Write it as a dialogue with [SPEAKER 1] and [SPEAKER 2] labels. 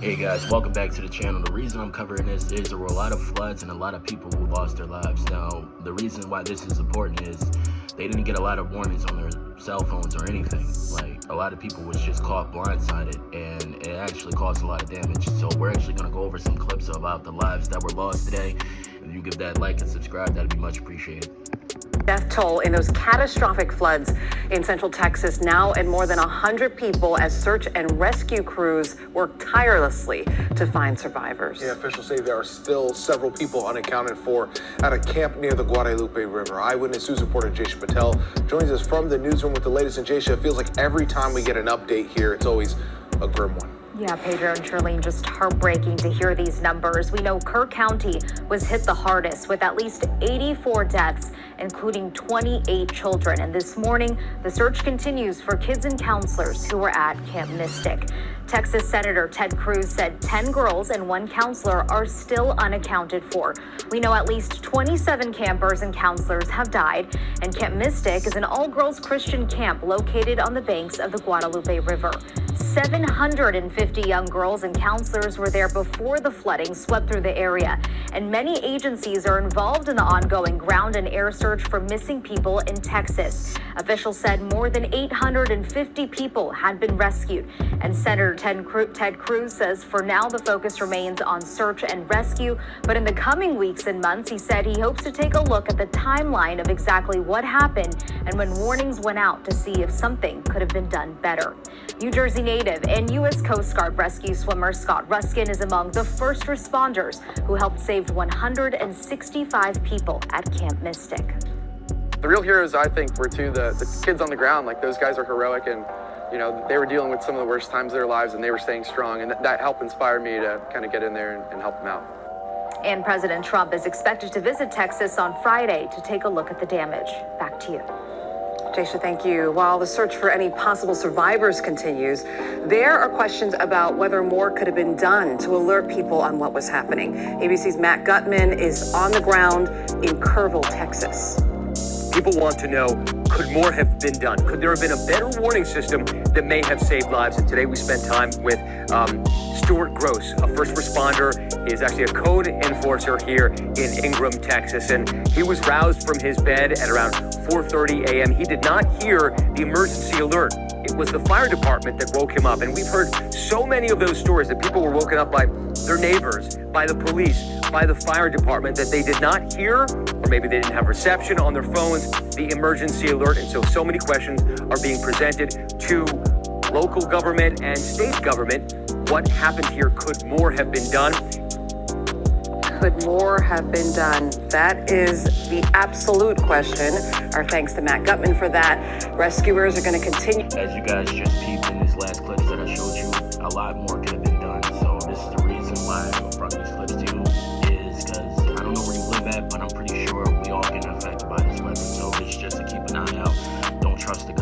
[SPEAKER 1] Hey guys, welcome back to the channel. The reason I'm covering this is there were a lot of floods and a lot of people who lost their lives. Now, the reason why this is important is they didn't get a lot of warnings on their cell phones or anything. Like, a lot of people was just caught blindsided, and it actually caused a lot of damage. So we're actually going to go over some clips about the lives that were lost today. If you give that like and subscribe, that'd be much appreciated.
[SPEAKER 2] Death toll in those catastrophic floods in central Texas now at more than 100 people as search and rescue crews work tirelessly to find survivors.
[SPEAKER 3] Yeah, officials say there are still several people unaccounted for at a camp near the Guadalupe River. Eyewitness News reporter Jaisha Patel joins us from the newsroom with the latest. And Jaisha, it feels like every time we get an update here, it's always a grim one.
[SPEAKER 4] Yeah, Pedro and Charlene, just heartbreaking to hear these numbers. We know Kerr County was hit the hardest with at least 84 deaths, including 28 children. And this morning, the search continues for kids and counselors who were at Camp Mystic. Texas Senator Ted Cruz said 10 girls and 1 counselor are still unaccounted for. We know at least 27 campers and counselors have died, and Camp Mystic is an all-girls Christian camp located on the banks of the Guadalupe River. 750 young girls and counselors were there before the flooding swept through the area, and many agencies are involved in the ongoing ground and air search for missing people in Texas. Officials said more than 850 people had been rescued, and Senator Ted Cruz says for now the focus remains on search and rescue, but in the coming weeks and months, he said he hopes to take a look at the timeline of exactly what happened and when warnings went out to see if something could have been done better. New Jersey native and U.S. Coast Guard rescue swimmer Scott Ruskin is among the first responders who helped save 165 people at Camp Mystic.
[SPEAKER 5] The real heroes, I think, were the kids on the ground. Like, those guys are heroic, and you know, they were dealing with some of the worst times of their lives, and they were staying strong, and that helped inspire me to kind of get in there and help them out.
[SPEAKER 4] And President Trump is expected to visit Texas on Friday to take a look at the damage. Back to you.
[SPEAKER 2] Jaisha, thank you. While the search for any possible survivors continues, there are questions about whether more could have been done to alert people on what was happening. ABC's Matt Gutman is on the ground in Kerrville, Texas.
[SPEAKER 6] People want to know, could more have been done? Could there have been a better warning system that may have saved lives? And today we spent time with Stuart Gross, a first responder. He is actually a code enforcer here in Ingram, Texas. And he was roused from his bed at around 4:30 a.m. He did not hear the emergency alert. It was the fire department that woke him up. And we've heard so many of those stories that people were woken up by their neighbors, by the police, by the fire department, that they did not hear, or maybe they didn't have reception on their phones, the emergency alert. And so many questions are being presented to local government and state government. What happened here? Could more have been done?
[SPEAKER 2] Could more have been done? That is the absolute question. Our thanks to Matt Gutman for that. Rescuers are going to continue.
[SPEAKER 1] As you guys just peeped in these last clips that I showed you, a lot more could have been done. So this is the reason why I brought these clips to you, is because I don't know where you live at, but I'm pretty sure we all get affected by this weather. So it's just to keep an eye out. Don't trust the